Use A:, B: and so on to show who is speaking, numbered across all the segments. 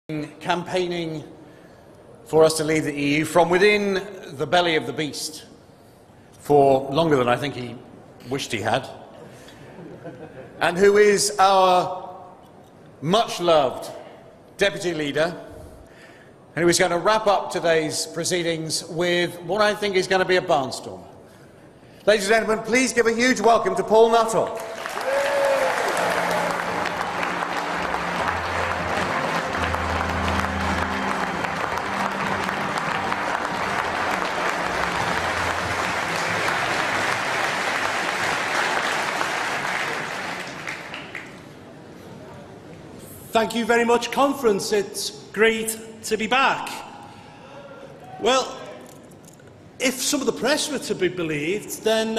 A: Campaigning for us to leave the EU from within the belly of the beast for longer than I think he wished he had, and who is our much-loved Deputy Leader, and who is going to wrap up today's proceedings with what I think is going to be a barnstorm. Ladies and gentlemen, please give a huge welcome to Paul Nuttall.
B: Thank you very much, Conference. It's great to be back. Well, if some of the press were to be believed, then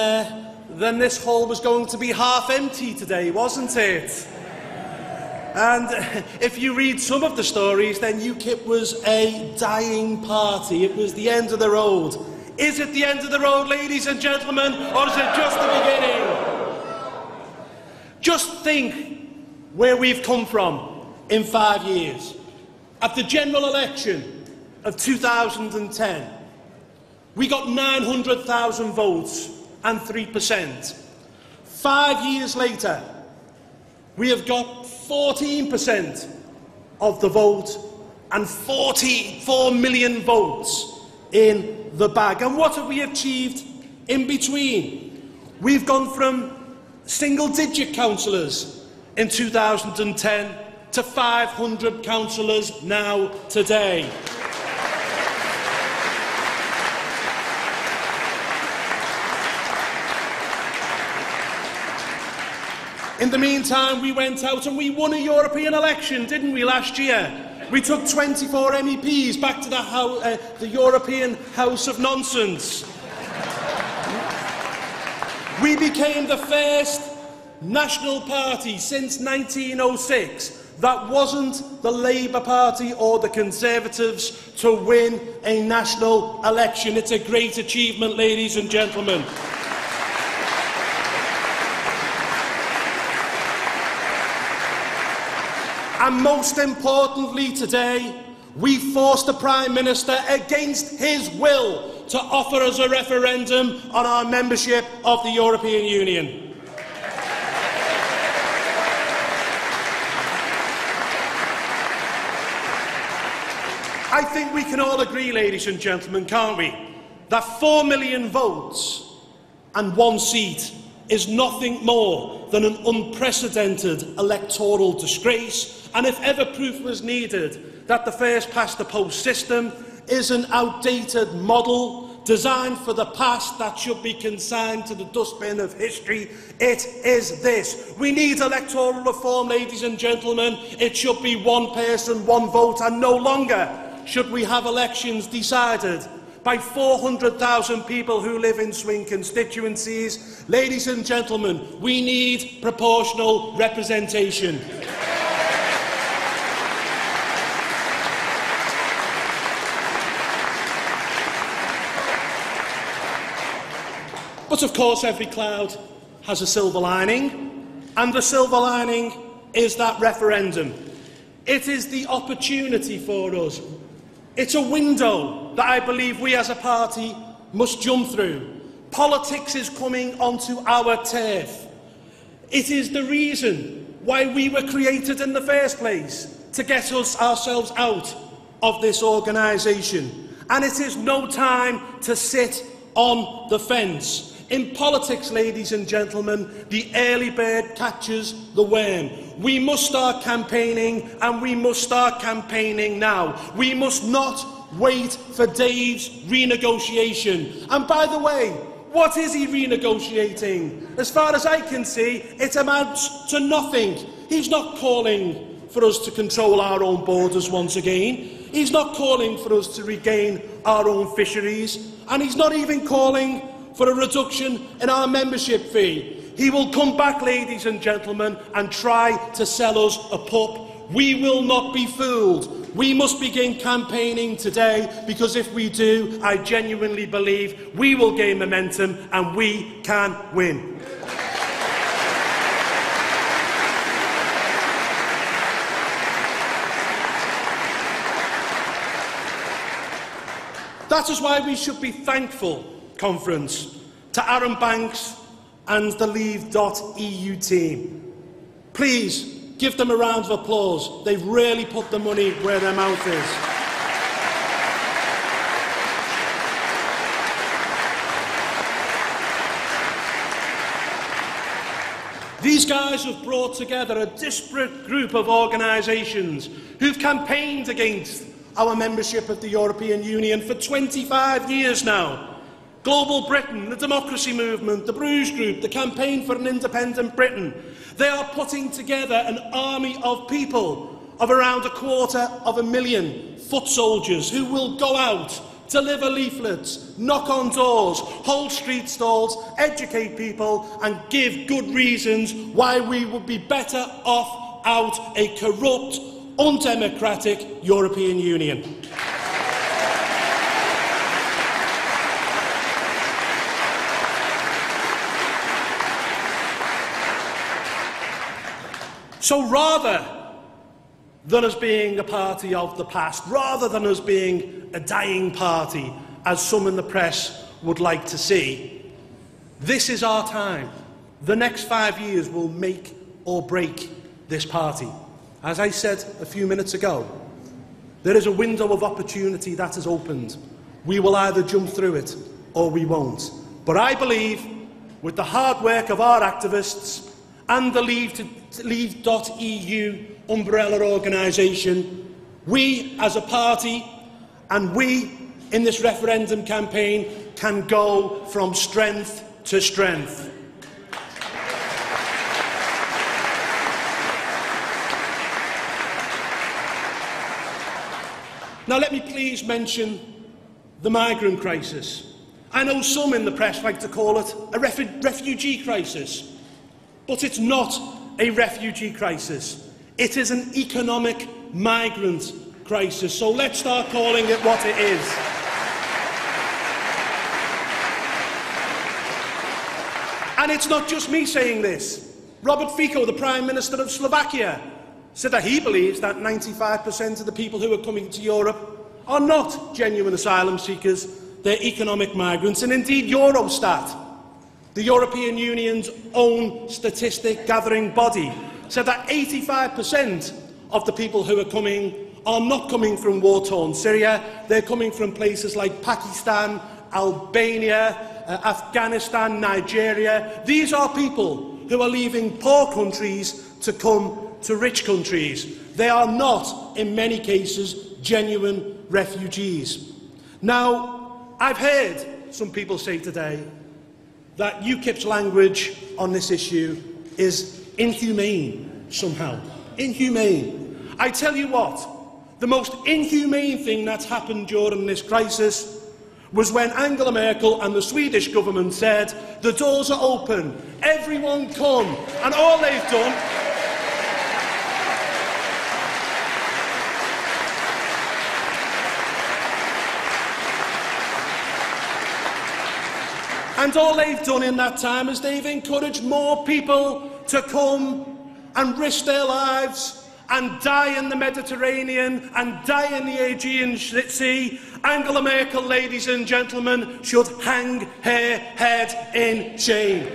B: this hall was going to be half empty today, wasn't it? And if you read some of the stories, then UKIP was a dying party. It was the end of the road. Is it the end of the road, ladies and gentlemen, or is it just the beginning? Just think where we've come from in 5 years. At the general election of 2010, we got 900,000 votes and 3%. 5 years later, we have got 14% of the vote and 44 million votes in the bag. And what have we achieved in between? We've gone from single-digit councillors in 2010 to 500 councillors now today. In the meantime, we went out and we won a European election, didn't we, last year? We took 24 MEPs back to the European House of Nonsense. We became the first national party since 1906 that wasn't the Labour Party or the Conservatives to win a national election. It's a great achievement, ladies and gentlemen. And most importantly today, we forced the Prime Minister, against his will, to offer us a referendum on our membership of the European Union. I think we can all agree, ladies and gentlemen, can't we, that 4 million votes and 1 seat is nothing more than an unprecedented electoral disgrace, and if ever proof was needed that the first-past-the-post system is an outdated model designed for the past that should be consigned to the dustbin of history, it is this. We need electoral reform, ladies and gentlemen. It should be 1 person, 1 vote, and no longer should we have elections decided by 400,000 people who live in swing constituencies. Ladies and gentlemen, we need proportional representation. But of course, every cloud has a silver lining, and the silver lining is that referendum. It is the opportunity for us. It's a window that I believe we as a party must jump through. Politics is coming onto our turf. It is the reason why we were created in the first place, to get ourselves out of this organisation. And it is no time to sit on the fence. In politics, ladies and gentlemen, the early bird catches the worm. We must start campaigning, and we must start campaigning now. We must not wait for Dave's renegotiation. And by the way, what is he renegotiating? As far as I can see, it amounts to nothing. He's not calling for us to control our own borders once again. He's not calling for us to regain our own fisheries. And he's not even calling for a reduction in our membership fee. He will come back, ladies and gentlemen, and try to sell us a pup. We will not be fooled. We must begin campaigning today, because if we do, I genuinely believe we will gain momentum and we can win. That is why we should be thankful, conference, to Aaron Banks and the Leave.eu team. Please give them a round of applause. They've really put the money where their mouth is. These guys have brought together a disparate group of organisations who've campaigned against our membership of the European Union for 25 years now. Global Britain, the Democracy Movement, the Bruges Group, the Campaign for an Independent Britain. They are putting together an army of people of around 250,000 foot soldiers who will go out, deliver leaflets, knock on doors, hold street stalls, educate people and give good reasons why we would be better off out a corrupt, undemocratic European Union. So rather than us being a party of the past, rather than us being a dying party, as some in the press would like to see, this is our time. The next 5 years will make or break this party. As I said a few minutes ago, there is a window of opportunity that has opened. We will either jump through it or we won't. But I believe, with the hard work of our activists and the Leave.eu umbrella organisation, we as a party and we in this referendum campaign can go from strength to strength. Now let me please mention the migrant crisis. I know some in the press like to call it a refugee crisis, but it's not a refugee crisis. It is an economic migrant crisis, so let's start calling it what it is. And it's not just me saying this. Robert Fico, the Prime Minister of Slovakia, said that he believes that 95% of the people who are coming to Europe are not genuine asylum seekers, they're economic migrants. And indeed Eurostat, the European Union's own statistic gathering body, said that 85% of the people who are coming are not coming from war-torn Syria, they're coming from places like Pakistan, Albania, Afghanistan, Nigeria. These are people who are leaving poor countries to come to rich countries. They are not, in many cases, genuine refugees. Now, I've heard some people say today that UKIP's language on this issue is inhumane somehow. Inhumane. I tell you what, the most inhumane thing that's happened during this crisis was when Angela Merkel and the Swedish government said, the doors are open, everyone come, and all they've done in that time is they've encouraged more people to come and risk their lives and die in the Mediterranean and die in the Aegean Sea. Angela Merkel, ladies and gentlemen, should hang her head in shame.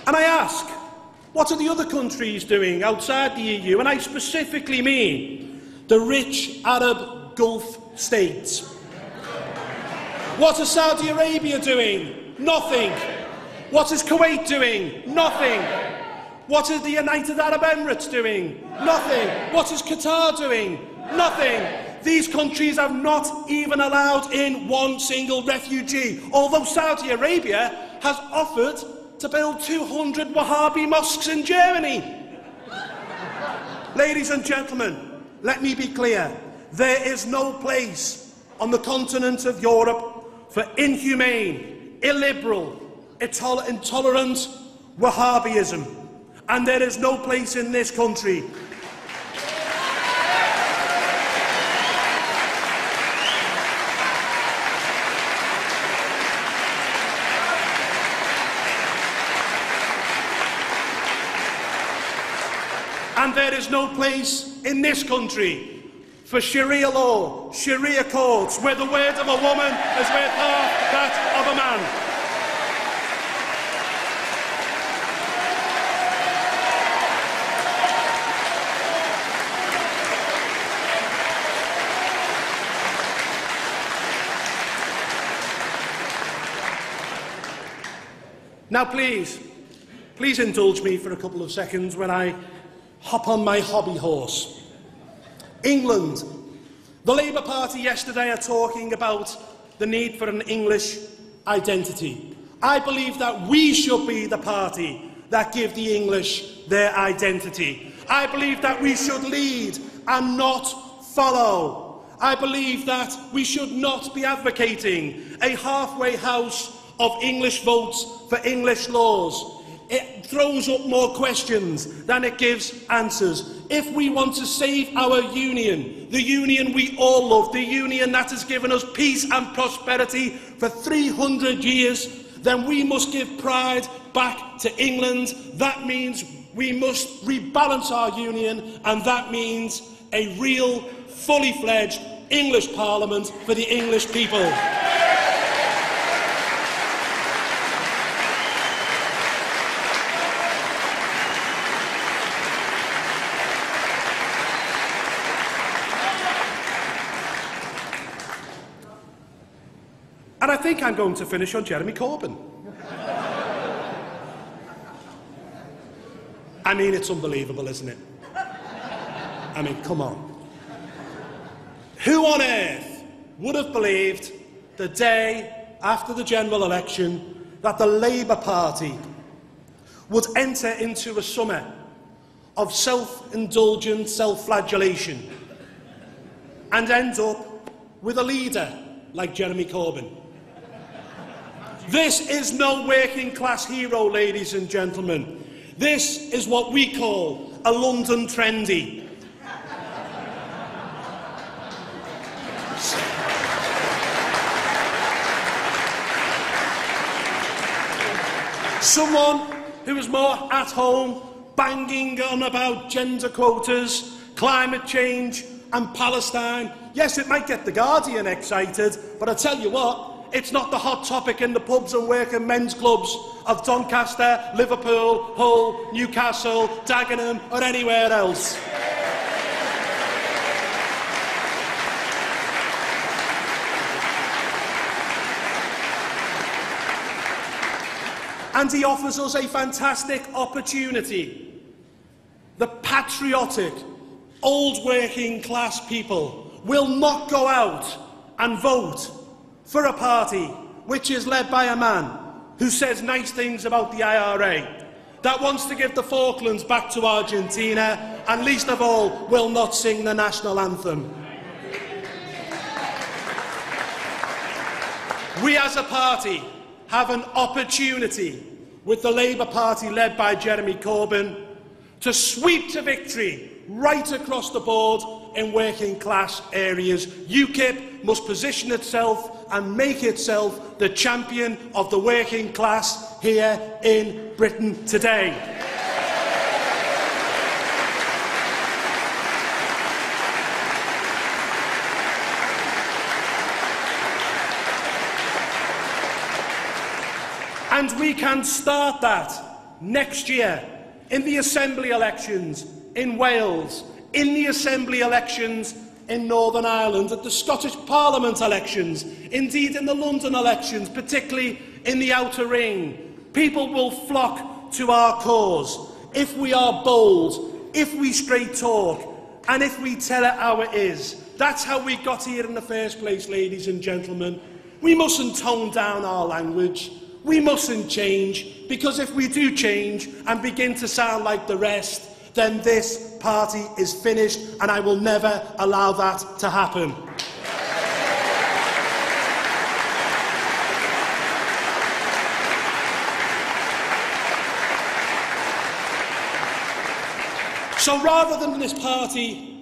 B: And I ask, what are the other countries doing outside the EU? And I specifically mean the rich Arab Gulf states. What is Saudi Arabia doing? Nothing. What is Kuwait doing? Nothing. What is the United Arab Emirates doing? Nothing. What is Qatar doing? Nothing. These countries have not even allowed in one single refugee, although Saudi Arabia has offered to build 200 Wahhabi mosques in Germany. Ladies and gentlemen, let me be clear. There is no place on the continent of Europe for inhumane, illiberal, intolerant Wahhabism. And there is no place in this country And there is no place in this country for Sharia law, Sharia courts, where the word of a woman is worth half that of a man. Now please indulge me for a couple of seconds when I hop on my hobby horse. England. The Labour Party yesterday are talking about the need for an English identity. I believe that we should be the party that give the English their identity. I believe that we should lead and not follow. I believe that we should not be advocating a halfway house of English votes for English laws. It throws up more questions than it gives answers. If we want to save our union, the union we all love, the union that has given us peace and prosperity for 300 years, then we must give pride back to England. That means we must rebalance our union, and that means a real, fully fledged English Parliament for the English people. And I think I'm going to finish on Jeremy Corbyn. I mean, it's unbelievable, isn't it? I mean, come on. Who on earth would have believed the day after the general election that the Labour Party would enter into a summer of self-indulgent self-flagellation and end up with a leader like Jeremy Corbyn? This is no working-class hero, ladies and gentlemen. This is what we call a London trendy. Someone who is more at home, banging on about gender quotas, climate change and Palestine. Yes, it might get The Guardian excited, but I tell you what, it's not the hot topic in the pubs and working men's clubs of Doncaster, Liverpool, Hull, Newcastle, Dagenham or anywhere else. And he offers us a fantastic opportunity. The patriotic, old working class people will not go out and vote for a party which is led by a man who says nice things about the IRA, that wants to give the Falklands back to Argentina, and least of all, will not sing the national anthem. We as a party have an opportunity with the Labour Party led by Jeremy Corbyn to sweep to victory right across the board in working class areas. UKIP must position itself and make itself the champion of the working class here in Britain today. And we can start that next year in the Assembly elections in Wales, in the Assembly elections in Northern Ireland, at the Scottish Parliament elections, indeed in the London elections, particularly in the Outer Ring. People will flock to our cause if we are bold, if we straight talk, and if we tell it how it is. That's how we got here in the first place, ladies and gentlemen. We mustn't tone down our language. We mustn't change, because if we do change and begin to sound like the rest, then this party is finished, and I will never allow that to happen. So rather than this party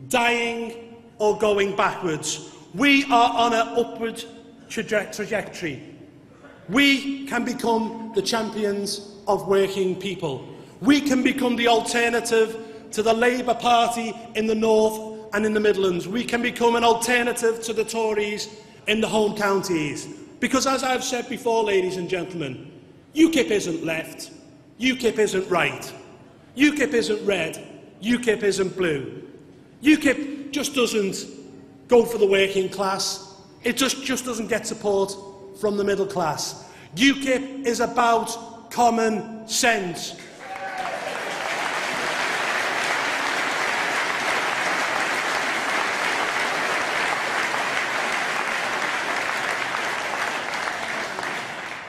B: dying or going backwards, we are on an upward trajectory. We can become the champions of working people. We can become the alternative to the Labour Party in the North and in the Midlands. We can become an alternative to the Tories in the home counties. Because as I've said before, ladies and gentlemen, UKIP isn't left, UKIP isn't right, UKIP isn't red, UKIP isn't blue. UKIP just doesn't go for the working class. It just doesn't get support from the middle class. UKIP is about common sense.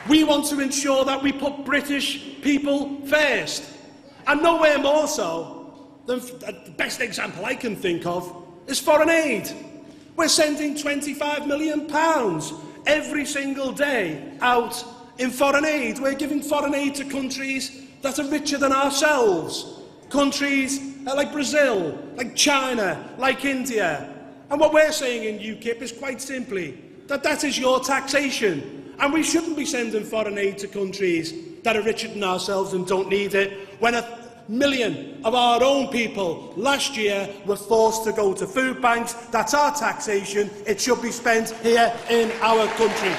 B: We want to ensure that we put British people first. And nowhere more so than the best example I can think of is foreign aid. We're sending £25 million every single day out in foreign aid. We're giving foreign aid to countries that are richer than ourselves. Countries like Brazil, like China, like India. And what we're saying in UKIP is quite simply that that is your taxation. And we shouldn't be sending foreign aid to countries that are richer than ourselves and don't need it, when 1 million of our own people last year were forced to go to food banks. That's our taxation. It should be spent here in our country.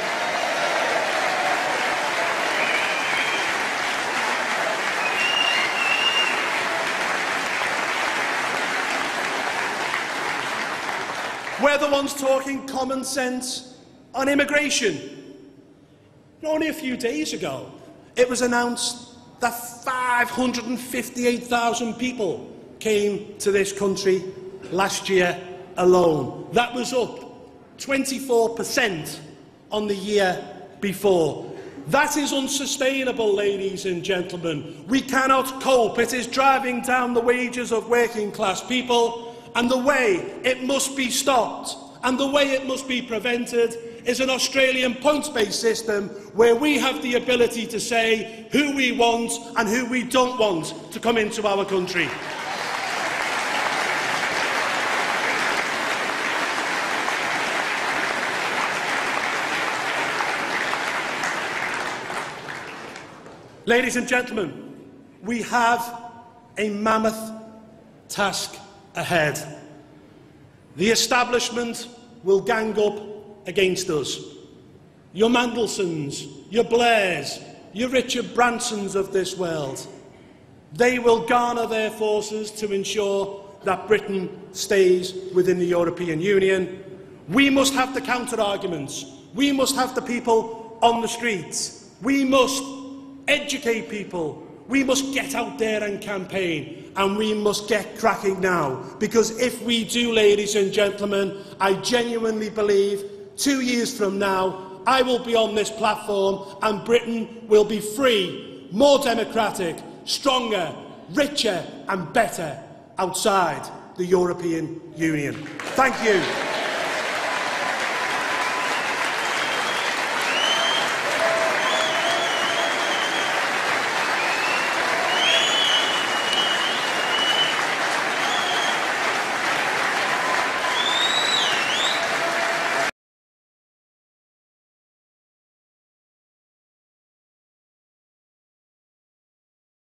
B: We're the ones talking common sense on immigration. Only a few days ago, it was announced that 558,000 people came to this country last year alone. That was up 24% on the year before. That is unsustainable, ladies and gentlemen. We cannot cope. It is driving down the wages of working class people, and the way it must be stopped and the way it must be prevented is an Australian points-based system where we have the ability to say who we want and who we don't want to come into our country. Ladies and gentlemen, we have a mammoth task ahead. The establishment will gang up against us. Your Mandelsons, your Blairs, your Richard Bransons of this world. They will garner their forces to ensure that Britain stays within the European Union. We must have the counter-arguments. We must have the people on the streets. We must educate people. We must get out there and campaign. And we must get cracking now. Because if we do, ladies and gentlemen, I genuinely believe 2 years from now, I will be on this platform and Britain will be free, more democratic, stronger, richer and better outside the European Union. Thank you.